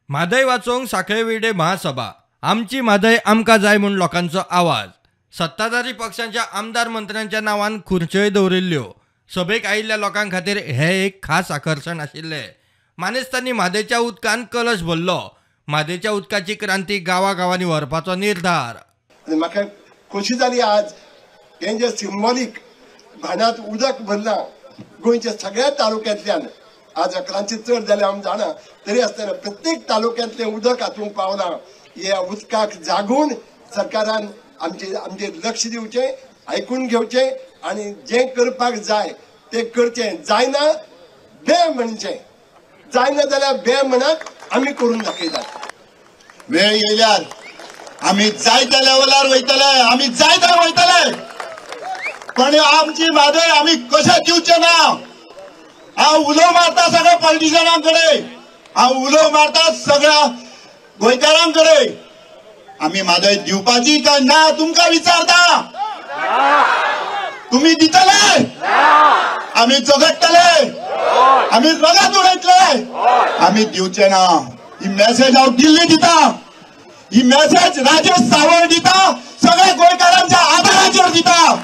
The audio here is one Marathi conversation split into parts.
म्हादय वाचोवंक साखळेवेडे महासभा आमची म्हादय आमकां जाय म्हूण लोकांचो आवाज। सत्ताधारी पक्षांच्या आमदार मंत्र्यांच्या नांवान खुर्च्योय दवरिल्ल्यो। सभेक आयिल्ल्या लोकां खातीर हे एक खास आकर्शण आशिल्ले। मानेस्तांनी म्हादयच्या उदकान कलश भरलो। म्हादयच्या उदकाची क्रांती गांवांनी व्हरपाचो निर्धार। म्हाका खोशी जाली आज हे जे सिंबॉलिक भानात उदक भरलां गोंयच्या सगळ्या तालुक्यांतल्यान। आज 11ची चड जाले आमी जाणा, तरी आसतना प्रत्येक तालुक्यांतलें उदक हातूंक पावलां। ह्या उदकाक जागून सरकारान आमचे लक्ष दिवचें, आयकून घेवचें आनी जें करपाक जाय तें करचें। जायना बे म्हणचें, जायना जाल्यार बे म्हणत आमी करून दाखयतात। वेळ येयल्यार आमी जाय त्या लेवलार वयतले, आमी जाय थंय वयतले, पण आमची म्हादय आमी कशें दिवचें ना। हांव उलो मारता सगळ्या पॉलिटिशियनांकडे, हांव उलो मारता सगळ्या गोंयकारांकडे। आमी म्हादय दिवपाची काय ना तुमकां विचारता। तुम्ही दितले, आमी झगडटले, आमी रगत उडयतले, आमी दिवचे ना। ही मेसेज हांव दिल्ली दिता, ही मेसेज राजेश सावंत दिता, सगळ्या गोंयकारांच्या आदाराचेर दिता।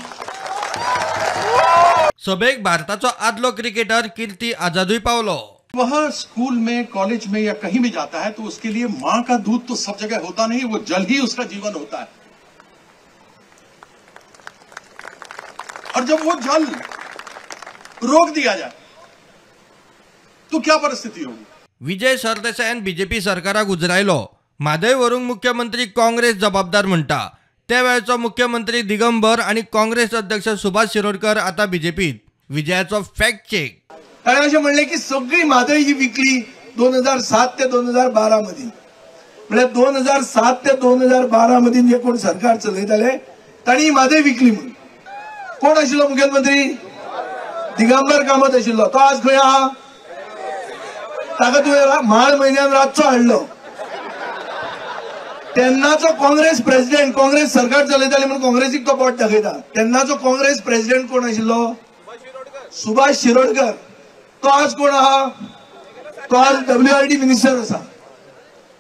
सभेक भारताचो आदलो क्रिकेटर कीर्ती आझादूय पावलो। वह स्कूल में, कॉलेज में या कहीं भी जाता है तो उसके लिए मां का दूध तो सब जगह होता नहीं, वो जल ही उसका जीवन होता है। और जब वो जल रोक दिया जाए तो क्या परिस्थिति होगी। विजय सरदेसायान बीजेपी सरकाराक उजरायलो। म्हादय व्हरूंक मुख्यमंत्री काँग्रेस जबाबदार म्हणटा। त्या वेळचो मुख्यमंत्री दिगंबर आणि काँग्रेस अध्यक्ष सुभाष शिरोडकर आता बीजेपीत। विजयाचो फॅक्ट चेक। ताणें अशें म्हणलें की सगळी म्हादय ही विकली 2007 ते 2012 मदीं। म्हळ्यार 2007 ते 2012 मदीं जे कोण सरकार चलयताले तांणी म्हादय विकली म्हणून। कोण आशिल्लो मुख्यमंत्री? दिगंबर कामत आशिल्लो। तो आज खंय आहा? ताका तुवें मार्च म्हयन्यान रातचो हाडलो। तेन्नाचो काँग्रेस प्रेसिडेंट, काँग्रेस सरकार चलयताली म्हणून काँग्रेसीक तो पोट दाखयता। तेन्नाचो काँग्रेस प्रेसिडेंट कोण आशिल्लो? सुभाष शिरोडकर। तो आज कोण आहा? तो आज WRD मिनिस्टर आसा।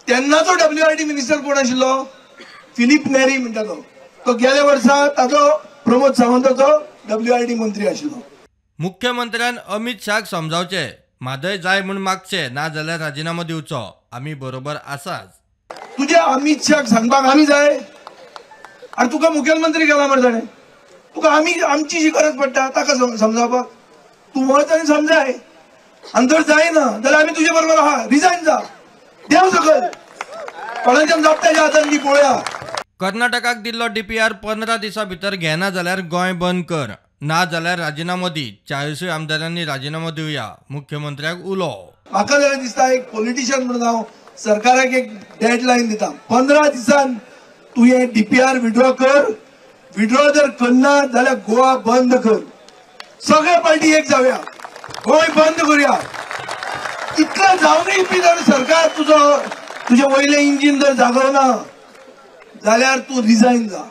तेन्नाचो WRD मिनिस्टर कोण आशिल्लो? फिलिप नेरी म्हणटा तो। तो गेल्या वर्सा ताजो प्रमोद सावंताचो WRD मंत्री आशिल्लो। मुख्यमंत्र्यान अमित शाहक समजावचे, म्हादय जाय म्हूण मागचे, ना जाल्यार राजिनामो दिवचो। आमी बरोबर आसाच। तुझे अमित शाहक सांगपाक आमी जाय? आनी तुका मुख्यमंत्री केला मरे ताणें। तुका आमची जी गरज पडटा ताका समजावपाक तूं वच आनी समजाय। आनी जर जायना जाल्यार आमी तुजे बरोबर आहा। रिजायन जा, देव सकयल कोणाच्या जापताच्या हातान ती पळोवया। कर्नाटकाक दिल्लो DPR 15 दिसां भितर घेना जाल्यार गोंय बंद कर, ना जाल्यार राजिनामो दी। 40 आमदारांनी राजिनामो दिवया, मुख्यमंत्र्याक उलो। म्हाका जाल्यार दिसता एक पॉलिटिशियन म्हणून हांव सरकाराक एक डेडलायन दिता। 15 दिसान तूं हे DPR विड्रॉ कर। विड्रॉ जर करना जाल्यार गोवा बंद कर। सगळे पार्टी एक जावया, गोंय बंद करूया। इतलें जावनय बी जर सरकार तुजे वयले इंजिन जर जागवना जाल्यार तूं रिजायन जा।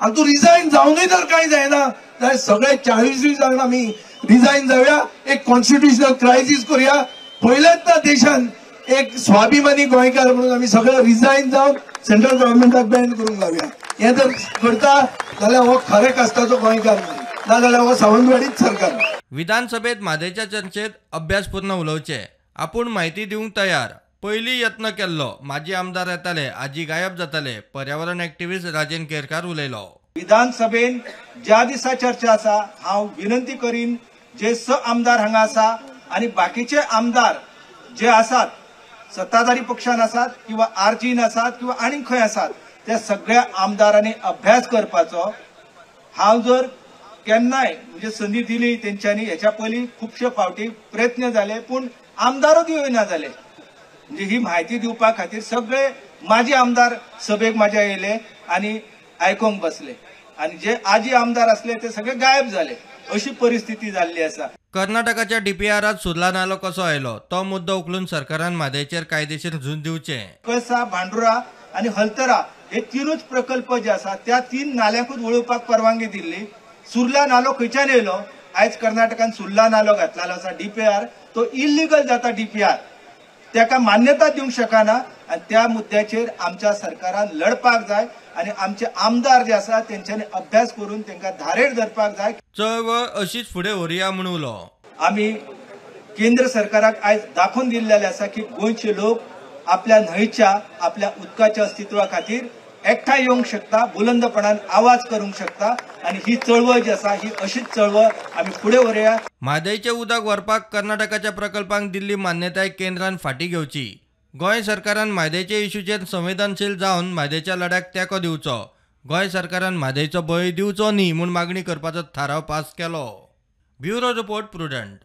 आनी तूं रिजायन जावनय जर कांय जायना जाल्यार सगळे 40 जाण आमी रिजायन जावया। एक कॉन्स्टिट्युशनल क्रायसिस करूया। पयलेच ना देशान एक स्वाभिमानी गोंयकार म्हणून आमी सगळे रिजायन जावन सेंट्रल गव्हर्नमेंटाक बँड करूंक लावया। हे जर करता जाल्यार हो खरे कास्ताचो गोंयकार ना जाल्यार हो सावंतवाडीच सरकार। विधानसभेत म्हादयच्या चर्चेत अभ्यासपूर्ण उलोवचे। आपूण म्हायती दिवंक तयार। पयली यत्न केल्लो, माजी आमदार येताले, आजी गायब जाताले। पर्यावरण एक्टिव्हिस्ट राजेन केरकार उलयलो। विधानसभेन ज्या दिसा चर्चा आसा हांव विनंती करीन जे आमदार हांगा आसा आनी बाकीचे आमदार जे आसात, सत्ताधारी पक्षान आसात किंवा आरजीन आसात किंवा आनीक खंय आसात, त्या सगळ्या आमदारांनी अभ्यास करपाचो। हांव जर केन्नाय म्हणजे संदी दिली तेंच्यांनी, हेच्या पयलीं खुबशे फावटी प्रयत्न जाले पूण आमदारूच येयना जाले। म्हणजे ही म्हायती दिवपा खातीर सगळे माजी आमदार सभेक म्हाज्या येयले आनी आयकोंक बसले, आनी जे आजी आमदार आसले ते सगळे गायब जाले। अशी परिस्थिती जाल्ली आसा। कर्नाटकाच्या DPRात सुर्ला नालो कसो आयलो तो मुद्दो उखलून सरकारान म्हादयचेर कायदेशीर झूज दिवचे। कळसा, भांडुरा आनी हलतरा हे तीनूच प्रकल्प जे आसा त्या 3 नाल्यांकूच वळोवपाक परवानगी दिल्ली। सुर्ला नालो खंयच्यान येयलो? आयज कर्नाटकान सुर्ला नालो घातलेलो आसा DPR, तो इल्लीगल जाता DPR। ताका मान्यता दिवंक शकना आणि त्या मुद्द्याचेर आमच्या सरकारान लढपाक जाय आणि आमचे आमदार जे आसा तेंच्यांनी अभ्यास करून तांकां धारेर धरपाक जाय. चळवळ अशीच फुडें व्हरया म्हूण उलो. आमी केंद्र सरकाराक आयज दाखोवन दिल्लेले आसा की गोंयचे लोक आपल्या न्हंयच्या आपल्या उदकाच्या अस्तित्वा खातीर एकठांय येवंक शकता, बुलंदपणान आवाज करूंक शकता आणि ही चळवळ जी आसा ही अशीच चळवळ आमी फुडें व्हरया. म्हादयचें उदक व्हरपाक कर्नाटकाच्या प्रकल्पांक दिल्ली मान्यताय केंद्रान फाटीं घेवची. गोंय सरकारान म्हादयचे इश्यूचेर संवेदनशील जावन म्हादयच्या लढ्याक तेंको दिवचो. गोंय सरकारान म्हादयचो बळी दिवचो न्ही म्हूण मागणी करपाचो थाराव पास केलो. Bureau report prudent.